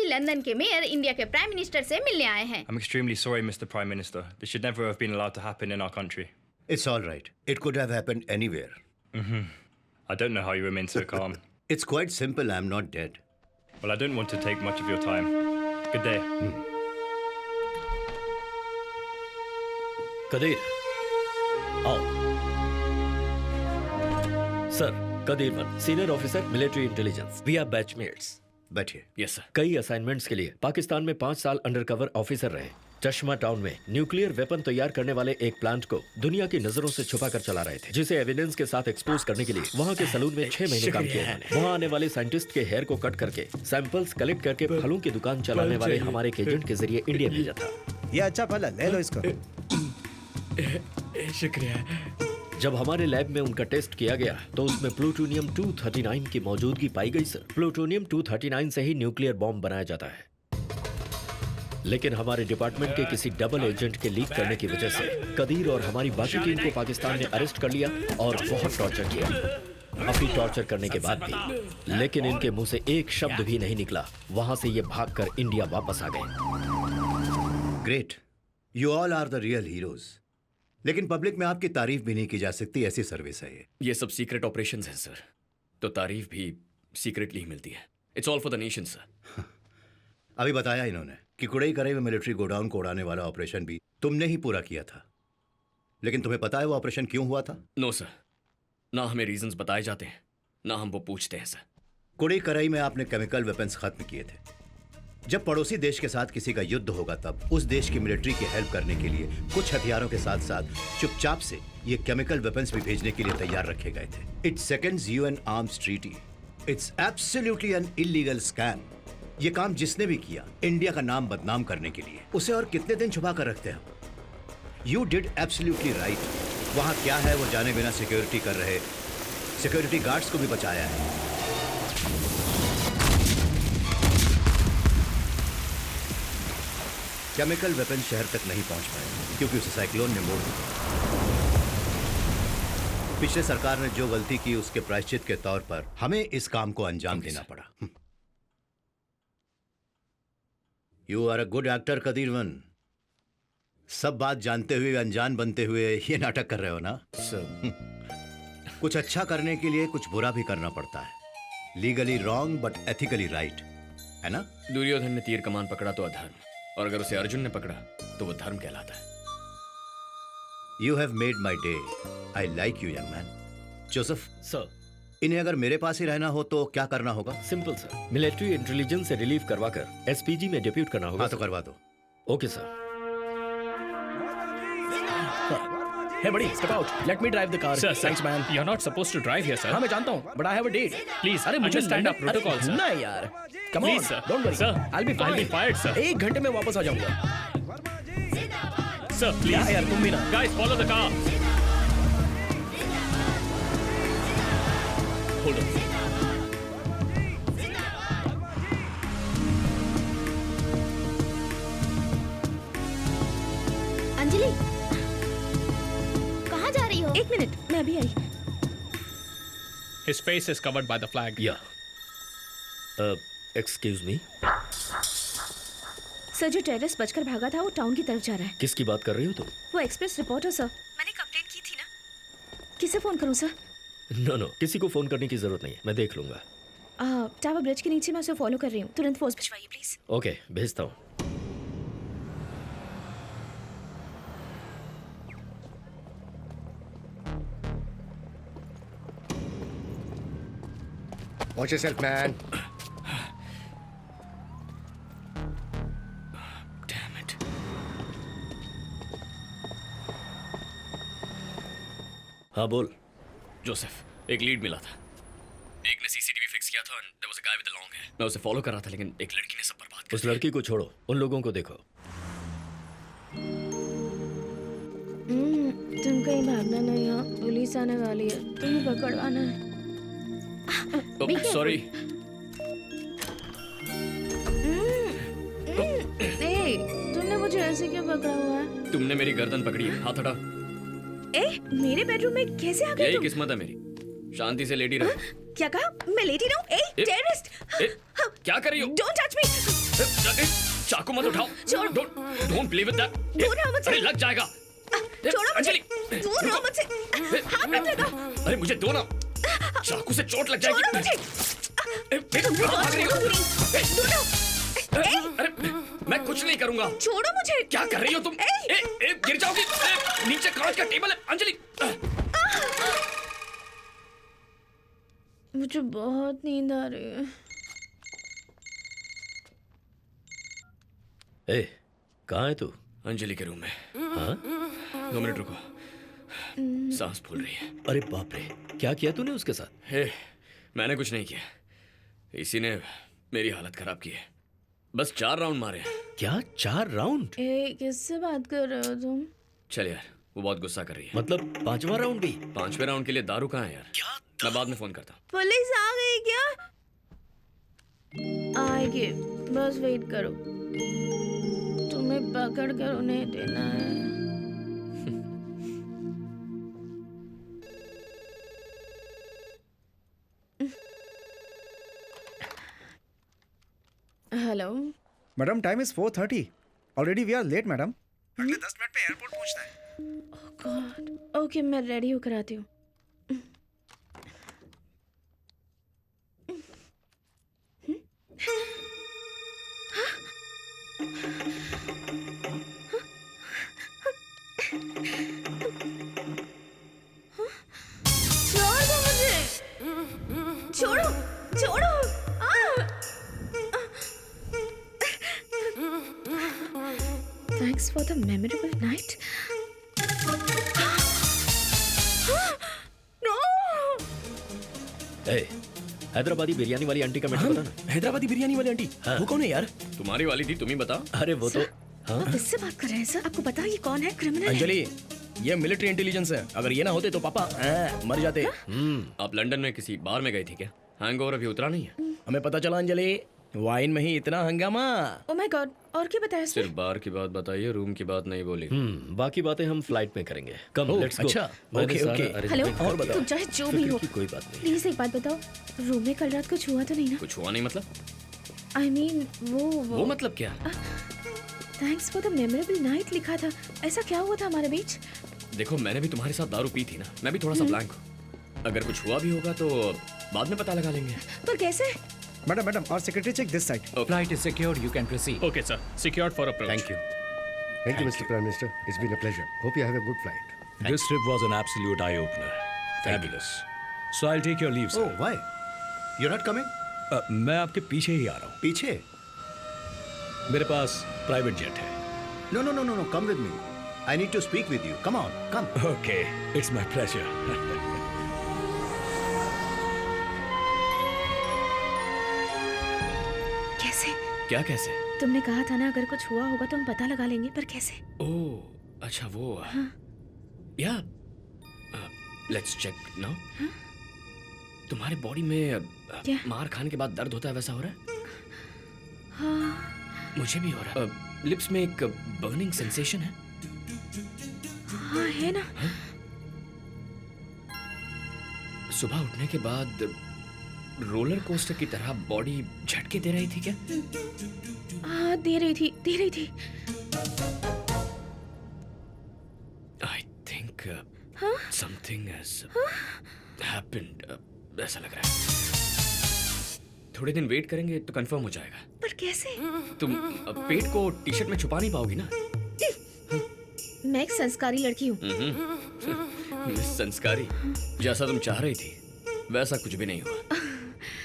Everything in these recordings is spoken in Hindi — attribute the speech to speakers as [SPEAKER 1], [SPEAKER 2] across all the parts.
[SPEAKER 1] अभी लंदन के मेयर इंडिया के प्राइम मिनिस्टर से मिलने आए हैं।
[SPEAKER 2] I'm extremely sorry, Mr. Prime Minister. This should never have been allowed to happen in our country.
[SPEAKER 3] It's all right. It could have happened anywhere.
[SPEAKER 2] I don't know how you remain so calm.
[SPEAKER 3] It's quite simple. I'm not dead.
[SPEAKER 2] Well, I don't want to take much of your time. Good day.
[SPEAKER 4] Kadir, आओ। Sir, Kadir one, senior officer military intelligence. We are batchmates.
[SPEAKER 3] बैठिए।
[SPEAKER 4] Yes sir. कई असाइनमेंट्स के लिए पाकिस्तान में 5 साल अंडरकवर ऑफिसर रहे। चश्मा टाउन में न्यूक्लियर वेपन तैयार करने वाले एक प्लांट को दुनिया की नजरों से छुपा कर चला रहे थे, जिसे एविडेंस के साथ एक्सपोज करने के लिए वहाँ के सलून में 6 महीने काम किया। वहाँ आने वाले साइंटिस्ट के हेयर को कट करके सैंपल्स कलेक्ट करके फलों की दुकान चलाने वाले हमारे एक एजेंट के जरिए इंडिया भेजा था।
[SPEAKER 5] ये अच्छा फल है, ले लो इसको।
[SPEAKER 4] शुक्रिया। जब हमारे लैब में उनका टेस्ट किया गया तो उसमें प्लूटोनियम 239 की मौजूदगी पाई गई सर। प्लूटोनियम 239 से ही न्यूक्लियर बॉम्ब बनाया जाता है, लेकिन हमारे डिपार्टमेंट के किसी डबल एजेंट के लीक करने की वजह से कदीर और हमारी बाकी टीम को पाकिस्तान ने अरेस्ट कर लिया और बहुत टॉर्चर किया। काफी टॉर्चर करने के बाद भी, लेकिन इनके मुंह से एक शब्द भी नहीं निकला। वहां से ये भागकर इंडिया वापस आ गए।
[SPEAKER 3] Great, you all are the real heroes. लेकिन पब्लिक में आपकी तारीफ भी नहीं की जा सकती, ऐसी सर्विस है ये
[SPEAKER 6] सब सीक्रेट ऑपरेशंस हैं सर, तो तारीफ भी सीक्रेटली ही मिलती है। It's all for the nation sir.
[SPEAKER 3] अभी बताया इन्होंने कि कुड़ई करई में मिलिट्री गोडाउन को उड़ाने वाला ऑपरेशन भी तुमने ही पूरा किया था, लेकिन तुम्हें पता है वो ऑपरेशन क्यों हुआ था?
[SPEAKER 6] नो सर, ना हमें रीजंस बताए जाते हैं, ना हम वो पूछते हैं सर।
[SPEAKER 3] कुड़ई करई में आपने केमिकल वेपन्स खत्म किए थे। जब पड़ोसी देश के साथ किसी का युद्ध होगा तब उस देश की मिलिट्री की हेल्प करने के लिए कुछ हथियारों के साथ साथ चुपचाप से ये केमिकल वेपन्स भी भेजने के लिए तैयार रखे गए थे। It seconds UN arms treaty. It's absolutely an illegal scam. ये काम जिसने भी किया इंडिया का नाम बदनाम करने के लिए, उसे और कितने दिन छुपा कर रखते हैं? You did absolutely right. वहां क्या है वो जाने बिना सिक्योरिटी कर रहे सिक्योरिटी गार्ड्स को भी बचाया है। केमिकल वेपन शहर तक नहीं पहुंच पाए क्योंकि उसे साइक्लोन ने मोड़ दिया। पिछले सरकार ने जो गलती की उसके प्रायश्चित के तौर पर हमें इस काम को अंजाम देना पड़ा। You are a good actor Kadir one. सब बात जानते हुए अनजान बनते हुए ये नाटक कर रहे हो ना
[SPEAKER 6] सर?
[SPEAKER 3] कुछ अच्छा करने के लिए कुछ बुरा भी करना पड़ता है। Legally wrong but ethically right, है ना?
[SPEAKER 6] दुर्योधन ने तीर कमान पकड़ा तो अधर्म, और अगर उसे अर्जुन ने पकड़ा तो वो धर्म कहलाता है।
[SPEAKER 3] You have made my day. I like you young man. Joseph
[SPEAKER 4] sir,
[SPEAKER 3] इन्हें अगर मेरे पास ही रहना हो तो क्या करना होगा?
[SPEAKER 4] सिंपल सर, मिलिट्री इंटेलिजेंस से रिलीव करवाकर एसपीजी में डिप्यूट करना होगा।
[SPEAKER 3] हाँ तो करवा दो।
[SPEAKER 4] Okay sir.
[SPEAKER 5] Hey buddy, step out. Let me drive the car.
[SPEAKER 7] Sir,
[SPEAKER 5] Thanks man.
[SPEAKER 7] You're not supposed to drive here, sir.
[SPEAKER 5] हाँ मैं जानता हूँ, but I have a date.
[SPEAKER 7] Please,
[SPEAKER 5] अरे मुझे
[SPEAKER 7] understand our protocol, sir.
[SPEAKER 5] ना यार. Come
[SPEAKER 7] Please,
[SPEAKER 5] on.
[SPEAKER 7] sir.
[SPEAKER 5] Don't worry.
[SPEAKER 7] Sir,
[SPEAKER 5] I'll be fine.
[SPEAKER 7] I'll be fired, sir.
[SPEAKER 5] 1 घंटे में वापस आ जाऊंगा.
[SPEAKER 7] Sir, please.
[SPEAKER 5] क्या यार तुम भी ना.
[SPEAKER 7] Guys, follow the car.
[SPEAKER 6] Hold on.
[SPEAKER 1] Anjali, कहाँ जा रही हो? 1 मिनट, मैं अभी आई।
[SPEAKER 7] His face is covered by the flag.
[SPEAKER 4] या एक्सक्यूज मी।
[SPEAKER 1] सर, जो टेररिस्ट बचकर भागा था वो टाउन की तरफ जा रहा है।
[SPEAKER 4] किसकी बात कर रही हो तुम?
[SPEAKER 1] वो एक्सप्रेस रिपोर्टर सर। मैंने कंप्लेंट की थी ना। किसे फोन करूं सर?
[SPEAKER 4] नो, किसी को फोन करने की जरूरत नहीं है, मैं देख लूंगा।
[SPEAKER 1] टावर ब्रिज के नीचे मैं उसे फॉलो कर रही हूँ। तुरंत फोर्स भिजवाइए प्लीज।
[SPEAKER 4] ओके, भेजता हूँ।
[SPEAKER 5] Watch yourself, man.
[SPEAKER 6] Damn it.
[SPEAKER 4] हाँ बोल।
[SPEAKER 6] जोसेफ, एक लीड मिला था। एक ने सीसीटीवी फिक्स किया था and there was a guy with a long hair. मैं उसे फॉलो कर रहा था लेकिन एक लड़की ने सब बर्बाद कर
[SPEAKER 4] उस लड़की को छोड़ो, उन लोगों को देखो।
[SPEAKER 1] तुम कहीं भागना नहीं, यहाँ पुलिस आने वाली है, तुम्हें पकड़वाना है।
[SPEAKER 6] सॉरी।
[SPEAKER 1] तुमने मुझे ऐसे क्यों पकड़ा हुआ है?
[SPEAKER 6] तुमने मेरी गर्दन पकड़ी है, हाथ हटा।
[SPEAKER 1] मेरे बेडरूम में कैसे आ गए
[SPEAKER 6] यही
[SPEAKER 1] तुम?
[SPEAKER 6] किस्मत है मेरी। शांति से लेटी रहो।
[SPEAKER 1] क्या कहा? मैं लेटी रहूं? टेररिस्ट!
[SPEAKER 6] क्या कर रही हो?
[SPEAKER 1] Don't touch me!
[SPEAKER 6] चाकू मत उठाओ।
[SPEAKER 1] छोड़।
[SPEAKER 6] Don't play with that.
[SPEAKER 1] दूर रहो मुझसे।
[SPEAKER 6] अरे लग जाएगा।
[SPEAKER 1] छोड़ो मुझे।
[SPEAKER 6] अंजलि,
[SPEAKER 1] दूर रहो मुझसे। हाथ मत लगाओ।
[SPEAKER 6] अरे मुझे दो ना, चाकू से चोट लग जाएगी।
[SPEAKER 1] छोड़ो मुझे।
[SPEAKER 6] कहाँ भाग रही हो?
[SPEAKER 1] दूर रहो।
[SPEAKER 6] अरे मैं कुछ नहीं करूंगा।
[SPEAKER 1] छोड़ो मुझे।
[SPEAKER 6] क्या कर रही हो तुम? गिर जाओगी। नीचे कांच का टेबल है अंजलि।
[SPEAKER 1] मुझे बहुत नींद आ रही है।
[SPEAKER 4] ए, कहाँ है तू?
[SPEAKER 6] अंजलि के रूम में।
[SPEAKER 4] हाँ?
[SPEAKER 6] 2 मिनट रुको, सांस फूल रही है।
[SPEAKER 4] अरे बाप रे, क्या किया तूने उसके साथ?
[SPEAKER 6] मैंने कुछ नहीं किया, इसी ने मेरी हालत खराब की है। बस 4 राउंड मारे हैं।
[SPEAKER 4] क्या 4 राउंड?
[SPEAKER 1] किससे बात कर रहे हो तुम?
[SPEAKER 6] चल यार, वो बहुत गुस्सा कर रही है।
[SPEAKER 4] मतलब 5वां राउंड भी?
[SPEAKER 6] 5वें राउंड के लिए दारू कहाँ है यार?
[SPEAKER 4] क्या?
[SPEAKER 6] मैं बाद में फोन करता हूँ।
[SPEAKER 1] पुलिस आ गई क्या? आएगी, बस वेट करो। तुम्हें पकड़ कर उन्हें देना है। Hello
[SPEAKER 8] madam, time is 4:30. Already we are late madam.
[SPEAKER 9] अगले 10 मिनट में एयरपोर्ट पहुंचना है.
[SPEAKER 1] गॉड, ओके मैं रेडी होकर आती हूँ। छोड़ दो मुझे, छोड़ो छोड़ो। Thanks for the memorable night. No!
[SPEAKER 4] ए, हैदराबादी बिरयानी वाली आंटी का मेरे को बता ना।
[SPEAKER 5] हैदराबादी बिरयानी वाली आंटी,
[SPEAKER 4] हाँ।
[SPEAKER 5] वो कौन है यार?
[SPEAKER 6] तुम्हारी वाली थी, तुम ही बताओ।
[SPEAKER 4] अरे वो तो हाँ?
[SPEAKER 1] आप इससे बात कर रहे हैं सर? आपको पता है ये कौन है? क्रिमिनल है।
[SPEAKER 5] अंजलि, ये मिलिट्री इंटेलिजेंस है। अगर ये ना होते तो पापा मर जाते।
[SPEAKER 6] आप लंदन में किसी बार में गई थी क्या? हैंगओवर अभी उतरा नहीं है?
[SPEAKER 5] हमें पता चला अंजलि, वाइन में ही इतना हंगामा।
[SPEAKER 1] Oh my God, और क्या बताया इसमें?
[SPEAKER 6] सिर्फ बार की बात बताइए, रूम की बात नहीं बोली।
[SPEAKER 4] बाकी बातें हम फ्लाइट में करेंगे। कम,
[SPEAKER 5] ओह,
[SPEAKER 4] लेट्स गो।
[SPEAKER 5] अच्छा,
[SPEAKER 4] मैंने
[SPEAKER 5] ओके,
[SPEAKER 4] सारा
[SPEAKER 5] ओके।
[SPEAKER 1] हेलो,
[SPEAKER 4] arrangement कर दिया।
[SPEAKER 1] तुम चाहे जो भी हो,
[SPEAKER 4] फिक्र की कोई बात नहीं।
[SPEAKER 1] प्लीज एक बात बताओ, रूम में कल रात कुछ हुआ तो नहीं ना?
[SPEAKER 6] कुछ हुआ नहीं मतलब?
[SPEAKER 1] I mean,
[SPEAKER 6] वो मतलब क्या?
[SPEAKER 1] Thanks for the memorable night लिखा था। ऐसा क्या हुआ था हमारे बीच?
[SPEAKER 6] देखो, मैंने भी तुम्हारे साथ दारू पी थी ना, मैं भी थोड़ा सा ब्लैंक हूँ। अगर कुछ हुआ भी होगा तो बाद में पता लगा लेंगे।
[SPEAKER 1] पर कैसे?
[SPEAKER 8] Madam, our secretary check this side.
[SPEAKER 9] Flight is secured. You can proceed.
[SPEAKER 7] Okay, sir. Secured for approach.
[SPEAKER 9] Thank you.
[SPEAKER 8] Thank you, Mr. Prime Minister. It's been a pleasure. Hope you have a good flight.
[SPEAKER 10] This trip was an absolute eye-opener. Fabulous. So I'll take your leave, sir.
[SPEAKER 3] Oh, why? You're not coming?
[SPEAKER 10] मैं आपके पीछे ही आ रहा हूँ।
[SPEAKER 3] पीछे?
[SPEAKER 10] मेरे पास प्राइवेट जेट है।
[SPEAKER 3] No. Come with me. I need to speak with you. Come on, come.
[SPEAKER 10] Okay, it's my pleasure.
[SPEAKER 1] कैसे?
[SPEAKER 6] क्या कैसे?
[SPEAKER 1] तुमने कहा था ना अगर कुछ हुआ होगा तो हम पता लगा लेंगे, पर कैसे?
[SPEAKER 6] ओह, अच्छा वो। या लेट्स चेक नाउ। तुम्हारे बॉडी में
[SPEAKER 1] क्या?
[SPEAKER 6] मार खाने के बाद दर्द होता है, वैसा हो रहा है?
[SPEAKER 1] हाँ,
[SPEAKER 6] मुझे भी हो रहा है। लिप्स में एक बर्निंग सेंसेशन है।
[SPEAKER 1] हाँ है ना।
[SPEAKER 6] सुबह उठने के बाद रोलर कोस्टर की तरह बॉडी झटके दे रही थी क्या?
[SPEAKER 1] हाँ, दे रही थी।
[SPEAKER 6] I think something has happened, ऐसा लग रहा है। थोड़े दिन वेट करेंगे तो कंफर्म हो जाएगा।
[SPEAKER 1] पर कैसे?
[SPEAKER 6] तुम पेट को टी शर्ट में छुपा नहीं पाओगी ना?
[SPEAKER 1] मैं एक संस्कारी लड़की हूँ।
[SPEAKER 6] संस्कारी, जैसा तुम चाह रही थी वैसा कुछ भी नहीं हुआ।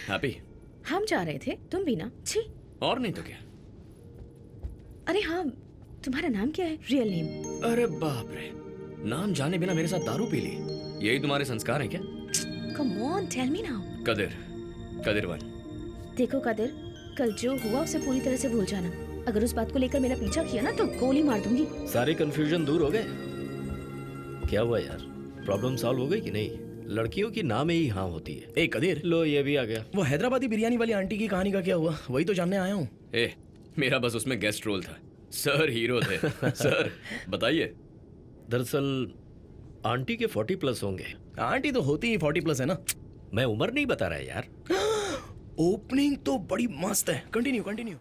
[SPEAKER 6] हैप्पी?
[SPEAKER 1] हम जा रहे थे, तुम भी ना। छी।
[SPEAKER 6] और नहीं तो क्या।
[SPEAKER 1] अरे हाँ, तुम्हारा नाम क्या है? Real name?
[SPEAKER 6] अरे बाप रे, नाम जाने बिना मेरे साथ दारू पी ली, यही तुम्हारे संस्कार हैं क्या?
[SPEAKER 1] Come on, tell me now.
[SPEAKER 6] Kadir one.
[SPEAKER 1] देखो कदिर, कल जो हुआ उसे पूरी तरह से भूल जाना। अगर उस बात को लेकर मेरा पीछा किया ना तो गोली मार दूंगी।
[SPEAKER 4] सारे कंफ्यूजन दूर हो गए? क्या हुआ यार, प्रॉब्लम सॉल्व हो गई कि नहीं? लड़कियों की नाम ही हाँ होती है।
[SPEAKER 5] ए कदीर,
[SPEAKER 4] लो ये भी आ गया।
[SPEAKER 5] वो हैदराबादी बिरयानी वाली आंटी की कहानी का क्या हुआ? वही तो जानने आया हूँ।
[SPEAKER 6] मेरा बस उसमें गेस्ट रोल था, सर हीरो थे। सर बताइए।
[SPEAKER 4] दरअसल आंटी के 40+ होंगे।
[SPEAKER 5] आंटी तो होती ही 40+ है ना।
[SPEAKER 4] मैं उम्र नहीं बता रहा यार।
[SPEAKER 5] ओपनिंग तो बड़ी मस्त है। कंटिन्यू।